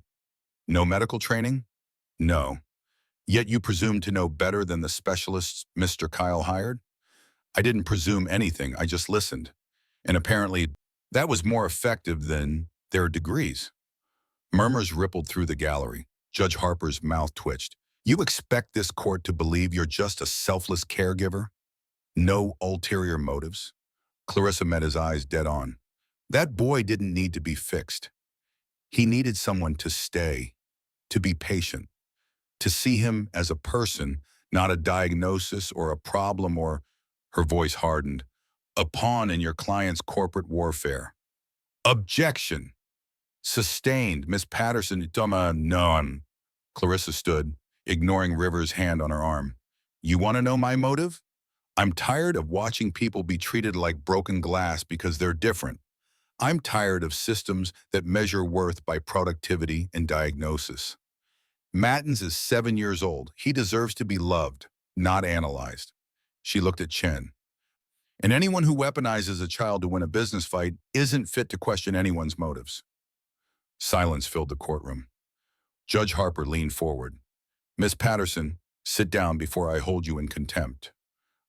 Speaker 1: No medical training? No. Yet you presume to know better than the specialists Mr. Kyle hired? I didn't presume anything, I just listened. And apparently, that was more effective than their degrees. Murmurs rippled through the gallery. Judge Harper's mouth twitched. You expect this court to believe you're just a selfless caregiver? No ulterior motives? Clarissa met his eyes dead on. That boy didn't need to be fixed. He needed someone to stay, to be patient, to see him as a person, not a diagnosis or a problem or, her voice hardened, a pawn in your client's corporate warfare. Objection. Sustained. Miss Patterson, none. Clarissa stood, ignoring Rivers' hand on her arm. You want to know my motive? I'm tired of watching people be treated like broken glass because they're different. I'm tired of systems that measure worth by productivity and diagnosis. Mattins is 7 years old. He deserves to be loved, not analyzed. She looked at Chen. And anyone who weaponizes a child to win a business fight isn't fit to question anyone's motives. Silence filled the courtroom. Judge Harper leaned forward. Miss Patterson, sit down before I hold you in contempt.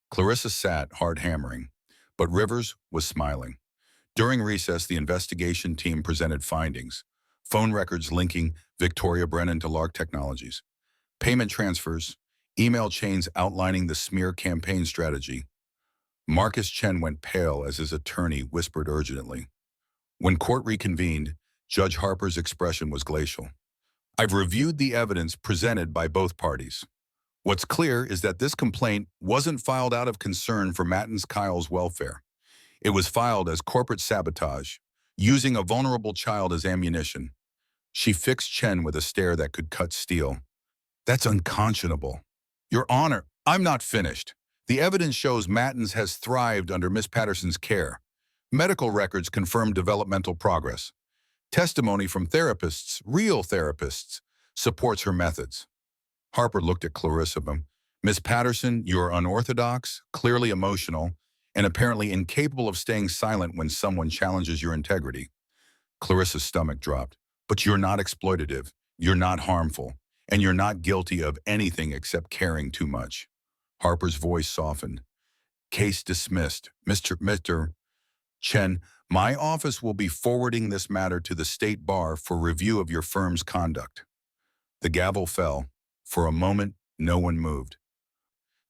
Speaker 1: Clarissa sat, hard hammering, but Rivers was smiling. During recess, the investigation team presented findings. Phone records linking Victoria Brennan to Lark Technologies. Payment transfers, email chains outlining the smear campaign strategy. Marcus Chen went pale as his attorney whispered urgently. When court reconvened, Judge Harper's expression was glacial. I've reviewed the evidence presented by both parties. What's clear is that this complaint wasn't filed out of concern for Mattins Kyle's welfare. It was filed as corporate sabotage, using a vulnerable child as ammunition. She fixed Chen with a stare that could cut steel. That's unconscionable. Your Honor, I'm not finished. The evidence shows Mattins has thrived under Miss Patterson's care. Medical records confirm developmental progress. Testimony from therapists, real therapists, supports her methods. Harper looked at Clarissa. Miss Patterson, you're unorthodox, clearly emotional, and apparently incapable of staying silent when someone challenges your integrity. Clarissa's stomach dropped. But you're not exploitative, you're not harmful, and you're not guilty of anything except caring too much. Harper's voice softened. Case dismissed. Mr. Chen, my office will be forwarding this matter to the state bar for review of your firm's conduct. The gavel fell. For a moment, no one moved.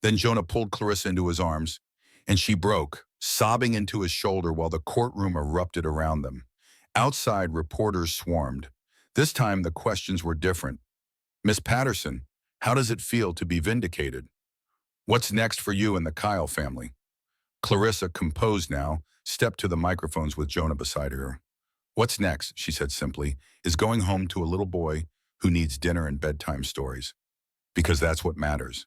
Speaker 1: Then Jonah pulled Clarissa into his arms, and she broke, sobbing into his shoulder while the courtroom erupted around them. Outside, reporters swarmed. This time, the questions were different. Miss Patterson, how does it feel to be vindicated? What's next for you and the Kyle family? Clarissa, composed now, stepped to the microphones with Jonah beside her. What's next, she said simply, is going home to a little boy who needs dinner and bedtime stories. Because that's what matters.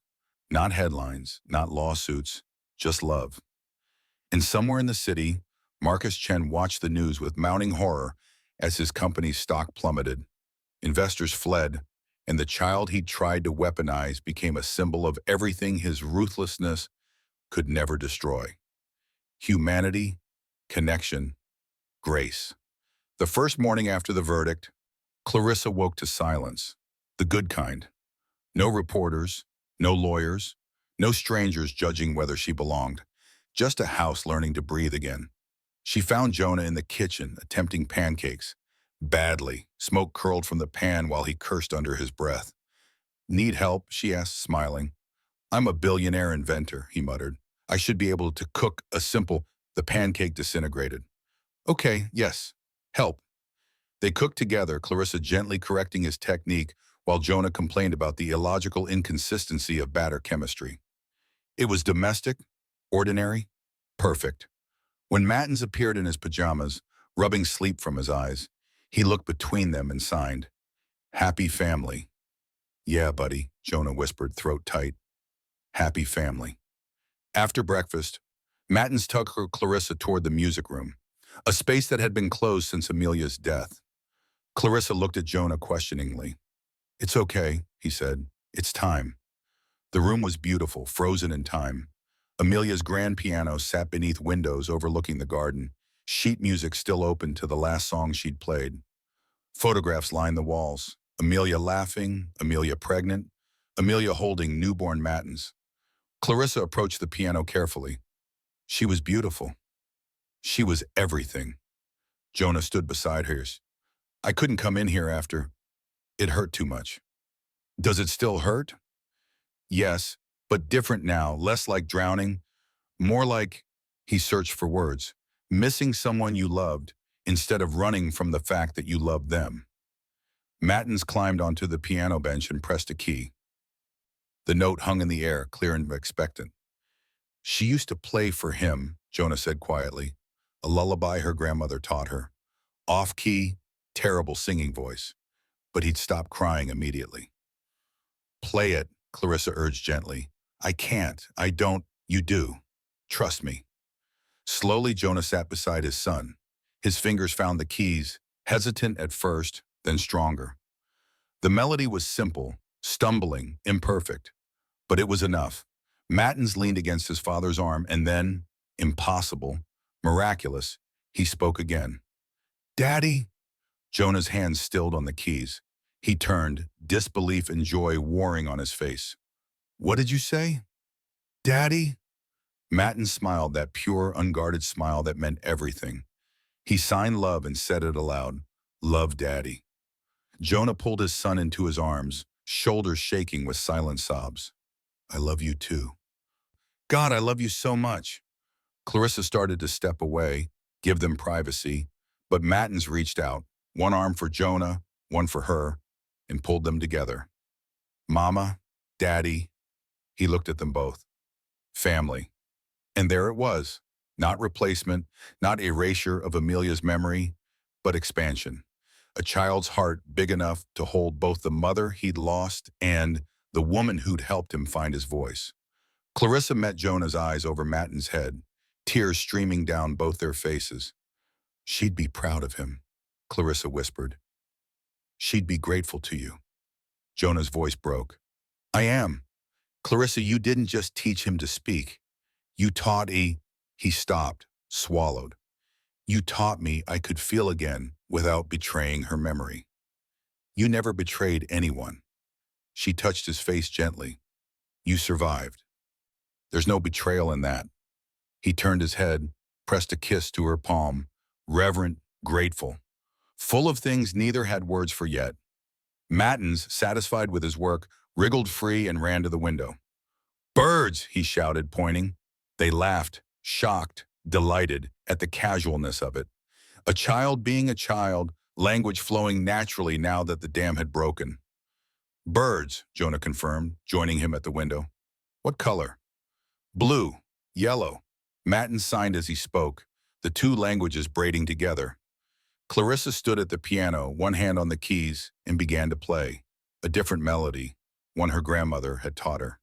Speaker 1: Not headlines, not lawsuits, just love. And somewhere in the city, Marcus Chen watched the news with mounting horror as his company's stock plummeted. Investors fled, and the child he'd tried to weaponize became a symbol of everything his ruthlessness could never destroy. Humanity, connection, grace. The first morning after the verdict, Clarissa woke to silence, the good kind. No reporters, no lawyers, no strangers judging whether she belonged, just a house learning to breathe again. She found Jonah in the kitchen attempting pancakes. Badly, smoke curled from the pan while he cursed under his breath. Need help? She asked, smiling. I'm a billionaire inventor, he muttered. I should be able to cook a simple. The pancake disintegrated. Okay, yes, help. They cooked together, Clarissa gently correcting his technique while Jonah complained about the illogical inconsistency of batter chemistry. It was domestic, ordinary, perfect. When Mattins appeared in his pajamas, rubbing sleep from his eyes, he looked between them and signed, Happy family. Yeah, buddy, Jonah whispered, throat tight. Happy family. After breakfast, Mattins tugged Clarissa toward the music room, a space that had been closed since Amelia's death. Clarissa looked at Jonah questioningly. It's okay, he said. It's time. The room was beautiful, frozen in time. Amelia's grand piano sat beneath windows overlooking the garden, sheet music still open to the last song she'd played. Photographs lined the walls. Amelia laughing, Amelia pregnant, Amelia holding newborn matins. Clarissa approached the piano carefully. She was beautiful. She was everything. Jonah stood beside hers. I couldn't come in here after. It hurt too much. Does it still hurt? Yes, but different now, less like drowning, more like, he searched for words, missing someone you loved instead of running from the fact that you loved them. Matins climbed onto the piano bench and pressed a key. The note hung in the air, clear and expectant. She used to play for him, Jonah said quietly, a lullaby her grandmother taught her. Off-key, terrible singing voice, but he'd stop crying immediately. Play it, Clarissa urged gently. I can't, I don't, you do. Trust me. Slowly, Jonah sat beside his son. His fingers found the keys, hesitant at first, then stronger. The melody was simple, stumbling, imperfect, but it was enough. Matins leaned against his father's arm and then, impossible, miraculous, he spoke again. Daddy? Jonah's hands stilled on the keys. He turned, disbelief and joy warring on his face. What did you say? Daddy? Matins smiled, that pure, unguarded smile that meant everything. He signed love and said it aloud. Love, Daddy. Jonah pulled his son into his arms, shoulders shaking with silent sobs. I love you too. God, I love you so much. Clarissa started to step away, give them privacy, but Matins reached out, one arm for Jonah, one for her, and pulled them together. Mama, Daddy, he looked at them both. Family. And there it was, not replacement, not erasure of Amelia's memory, but expansion. A child's heart big enough to hold both the mother he'd lost and the woman who'd helped him find his voice. Clarissa met Jonah's eyes over Matins' head, tears streaming down both their faces. She'd be proud of him, Clarissa whispered. She'd be grateful to you. Jonah's voice broke. I am. Clarissa, you didn't just teach him to speak. You taught he stopped, swallowed. You taught me I could feel again without betraying her memory. You never betrayed anyone. She touched his face gently. You survived. There's no betrayal in that. He turned his head, pressed a kiss to her palm, reverent, grateful, full of things neither had words for yet. Matins, satisfied with his work, wriggled free and ran to the window. Birds, he shouted, pointing. They laughed, shocked, delighted at the casualness of it. A child being a child, language flowing naturally now that the dam had broken. Birds, Jonah confirmed, joining him at the window. What color? Blue, yellow. Matins signed as he spoke, the two languages braiding together. Clarissa stood at the piano, one hand on the keys, and began to play. A different melody, one her grandmother had taught her.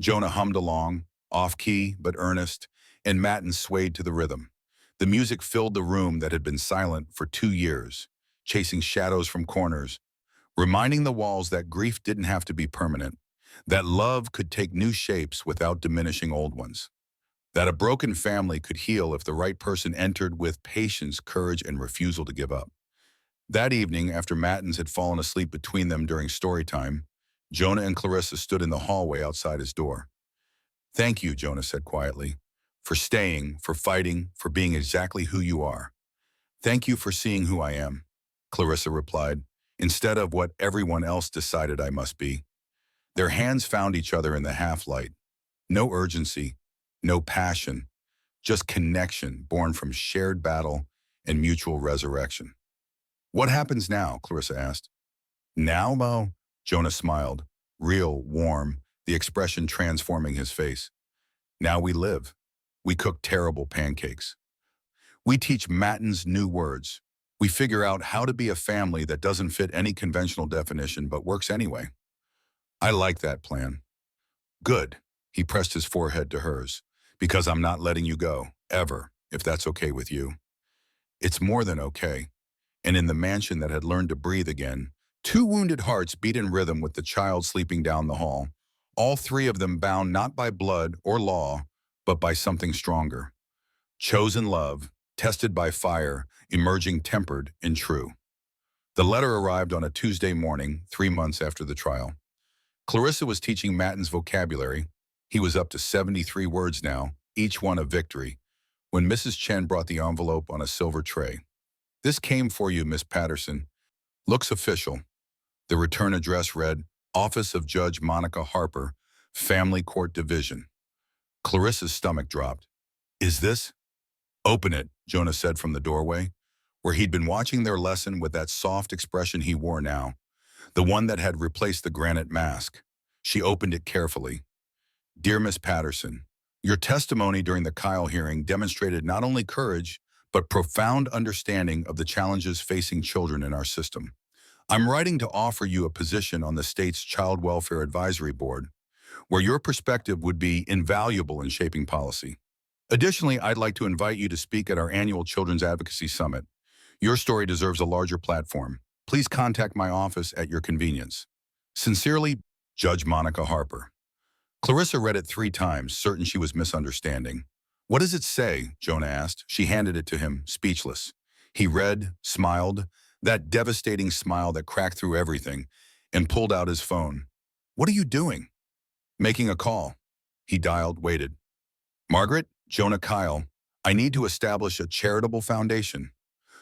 Speaker 1: Jonah hummed along, off-key but earnest, and Matins swayed to the rhythm. The music filled the room that had been silent for 2 years, chasing shadows from corners, reminding the walls that grief didn't have to be permanent, that love could take new shapes without diminishing old ones, that a broken family could heal if the right person entered with patience, courage, and refusal to give up. That evening, after Matins had fallen asleep between them during story time, Jonah and Clarissa stood in the hallway outside his door. Thank you, Jonah said quietly, for staying, for fighting, for being exactly who you are. Thank you for seeing who I am, Clarissa replied, instead of what everyone else decided I must be. Their hands found each other in the half-light. No urgency, no passion, just connection born from shared battle and mutual resurrection. What happens now? Clarissa asked. Now, Mo? Jonah smiled, real, warm, the expression transforming his face. Now we live. We cook terrible pancakes. We teach Matins new words. We figure out how to be a family that doesn't fit any conventional definition but works anyway. I like that plan. Good. He pressed his forehead to hers. Because I'm not letting you go, ever, if that's okay with you. It's more than okay. And in the mansion that had learned to breathe again, 2 wounded hearts beat in rhythm with the child sleeping down the hall, all 3 of them bound not by blood or law, but by something stronger. Chosen love, tested by fire, emerging tempered and true. The letter arrived on a Tuesday morning, 3 months after the trial. Clarissa was teaching Matten's vocabulary. He was up to 73 words now, each one a victory, when Mrs. Chen brought the envelope on a silver tray. "This came for you, Miss Patterson. Looks official." The return address read, "Office of Judge Monica Harper, Family Court Division." Clarissa's stomach dropped. "Is this?" "Open it," Jonah said from the doorway, where he'd been watching their lesson with that soft expression he wore now, the one that had replaced the granite mask. She opened it carefully. "Dear Miss Patterson, your testimony during the Kyle hearing demonstrated not only courage, but profound understanding of the challenges facing children in our system. I'm writing to offer you a position on the state's Child Welfare Advisory Board, where your perspective would be invaluable in shaping policy. Additionally, I'd like to invite you to speak at our annual Children's Advocacy Summit. Your story deserves a larger platform. Please contact my office at your convenience. Sincerely, Judge Monica Harper." Clarissa read it 3 times, certain she was misunderstanding. "What does it say?" Jonah asked. She handed it to him, speechless. He read, smiled, that devastating smile that cracked through everything, and pulled out his phone. "What are you doing?" "Making a call." He dialed, waited. "Margaret, Jonah Kyle, I need to establish a charitable foundation.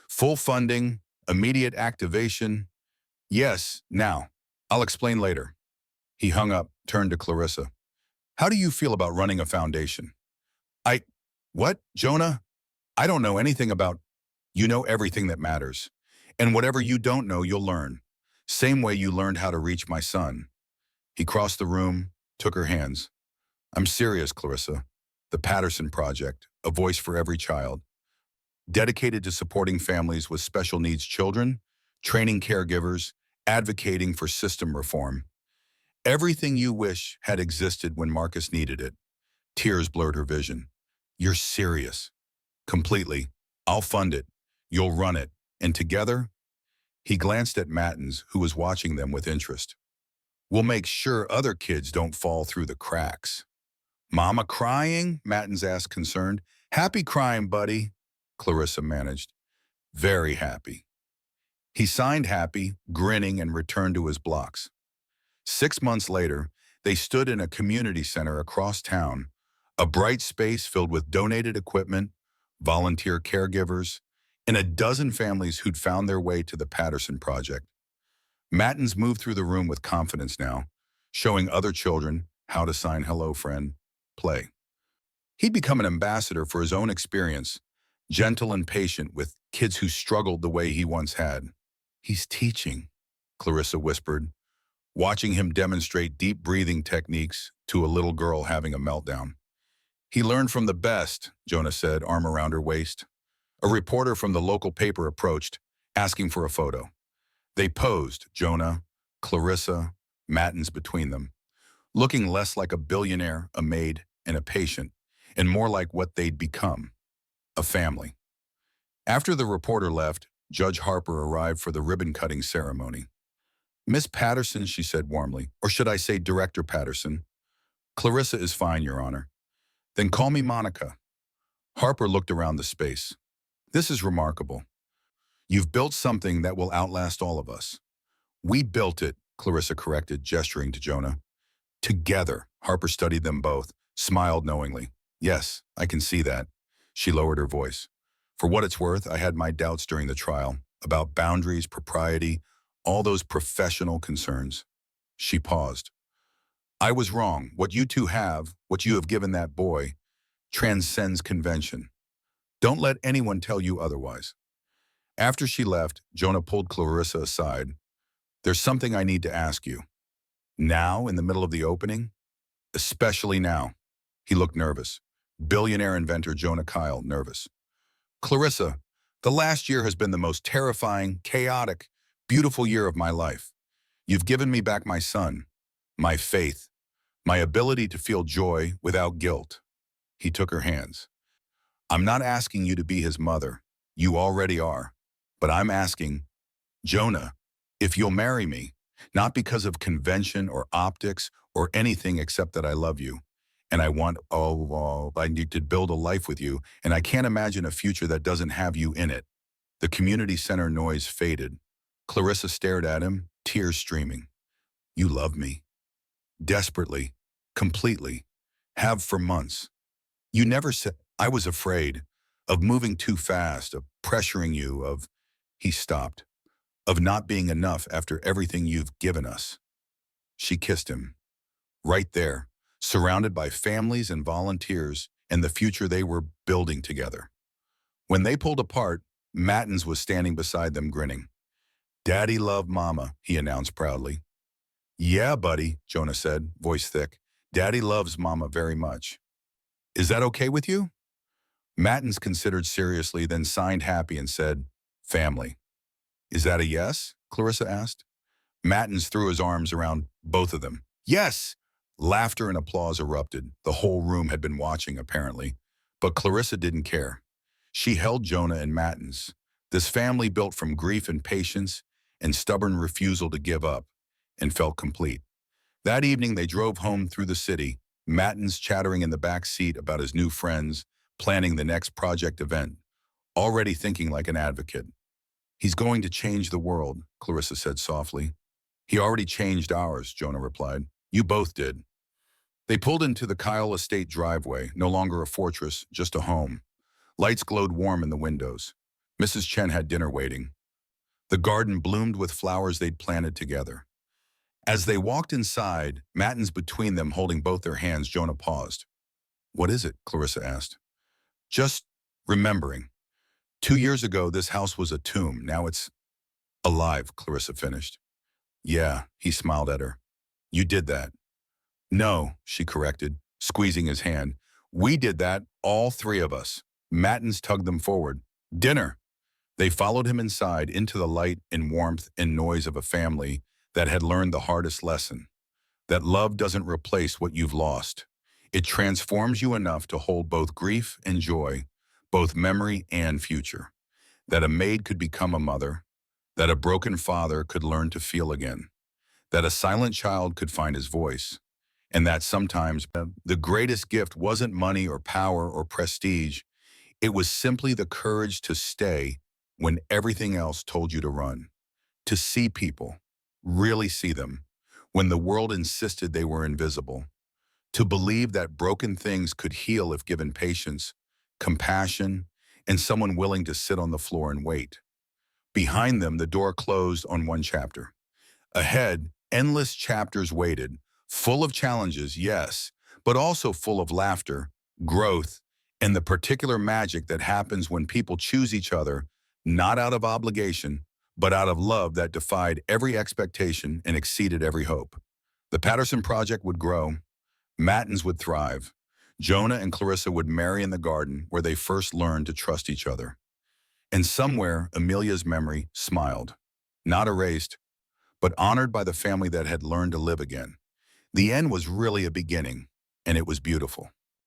Speaker 1: Full funding, immediate activation. Yes, now. I'll explain later." He hung up, turned to Clarissa. "How do you feel about running a foundation?" "I, what, Jonah? I don't know anything about—" "You know everything that matters. And whatever you don't know, you'll learn. Same way you learned how to reach my son." He crossed the room, took her hands. "I'm serious, Clarissa. The Patterson Project, a voice for every child. Dedicated to supporting families with special needs children, training caregivers, advocating for system reform. Everything you wish had existed when Marcus needed it." Tears blurred her vision. "You're serious." "Completely. I'll fund it. You'll run it. And together—" He glanced at Mattens, who was watching them with interest. "We'll make sure other kids don't fall through the cracks." "Mama crying?" Mattens asked, concerned. "Happy crying, buddy," Clarissa managed. "Very happy." He signed happy, grinning, and returned to his blocks. 6 months later, they stood in a community center across town, a bright space filled with donated equipment, volunteer caregivers, and a dozen families who'd found their way to the Patterson Project. Mattens moved through the room with confidence now, showing other children how to sign "Hello, friend, play." He'd become an ambassador for his own experience, gentle and patient with kids who struggled the way he once had. "He's teaching," Clarissa whispered, watching him demonstrate deep breathing techniques to a little girl having a meltdown. "He learned from the best," Jonah said, arm around her waist. A reporter from the local paper approached, asking for a photo. They posed, Jonah, Clarissa, Mattens between them, looking less like a billionaire, a maid, and a patient, and more like what they'd become, a family. After the reporter left, Judge Harper arrived for the ribbon-cutting ceremony. "Miss Patterson," she said warmly, "or should I say Director Patterson?" "Clarissa is fine, Your Honor." "Then call me Monica." Harper looked around the space. "This is remarkable. You've built something that will outlast all of us." "We built it," Clarissa corrected, gesturing to Jonah. "Together," Harper studied them both, smiled knowingly. "Yes, I can see that." She lowered her voice. "For what it's worth, I had my doubts during the trial, about boundaries, propriety, all those professional concerns." She paused. "I was wrong. What you two have, what you have given that boy, transcends convention. Don't let anyone tell you otherwise." After she left, Jonah pulled Clarissa aside. "There's something I need to ask you." "Now, in the middle of the opening?" "Especially now." He looked nervous. Billionaire inventor Jonah Kyle, nervous. "Clarissa, the last year has been the most terrifying, chaotic, beautiful year of my life. You've given me back my son, my faith, my ability to feel joy without guilt." He took her hands. "I'm not asking you to be his mother. You already are. But I'm asking, Jonah, if you'll marry me, not because of convention or optics or anything except that I love you. And I want, I need to build a life with you, and I can't imagine a future that doesn't have you in it." The community center noise faded. Clarissa stared at him, tears streaming. "You love me." desperately, completely, have for months. You never said, I was afraid of moving too fast, of pressuring you, he stopped, of not being enough after everything you've given us. She kissed him, right there, surrounded by families and volunteers and the future they were building together. When they pulled apart, Mattins was standing beside them grinning. Daddy loved Mama, he announced proudly. Yeah, buddy, Jonah said, voice thick. Daddy loves Mama very much. Is that okay with you? Mattins considered seriously, then signed happy and said, family. Is that a yes? Clarissa asked. Mattins threw his arms around both of them. Yes! Laughter and applause erupted. The whole room had been watching, apparently. But Clarissa didn't care. She held Jonah and Mattins, this family built from grief and patience and stubborn refusal to give up, and felt complete. That evening they drove home through the city, Mattins chattering in the back seat about his new friends, planning the next project event, already thinking like an advocate. He's going to change the world, Clarissa said softly. He already changed ours, Jonah replied. You both did. They pulled into the Kyle estate driveway, no longer a fortress, just a home. Lights glowed warm in the windows. Mrs. Chen had dinner waiting. The garden bloomed with flowers they'd planted together. As they walked inside, Mattins between them holding both their hands, Jonah paused. What is it? Clarissa asked. Just remembering. 2 years ago, this house was a tomb. Now it's alive, Clarissa finished. Yeah, he smiled at her. You did that. No, she corrected, squeezing his hand. We did that, all three of us. Mattins tugged them forward. Dinner. They followed him inside into the light and warmth and noise of a family that had learned the hardest lesson. That love doesn't replace what you've lost. It transforms you enough to hold both grief and joy, both memory and future. That a maid could become a mother, that a broken father could learn to feel again, that a silent child could find his voice, and that sometimes the greatest gift wasn't money or power or prestige. It was simply the courage to stay when everything else told you to run, to see people, really see them, when the world insisted they were invisible, to believe that broken things could heal if given patience, compassion, and someone willing to sit on the floor and wait. Behind them, the door closed on one chapter. Ahead, endless chapters waited, full of challenges, yes, but also full of laughter, growth, and the particular magic that happens when people choose each other, not out of obligation, but out of love that defied every expectation and exceeded every hope. The Patterson project would grow. Mattins would thrive. Jonah and Clarissa would marry in the garden where they first learned to trust each other. And somewhere, Amelia's memory smiled. Not erased, but honored by the family that had learned to live again. The end was really a beginning, and it was beautiful.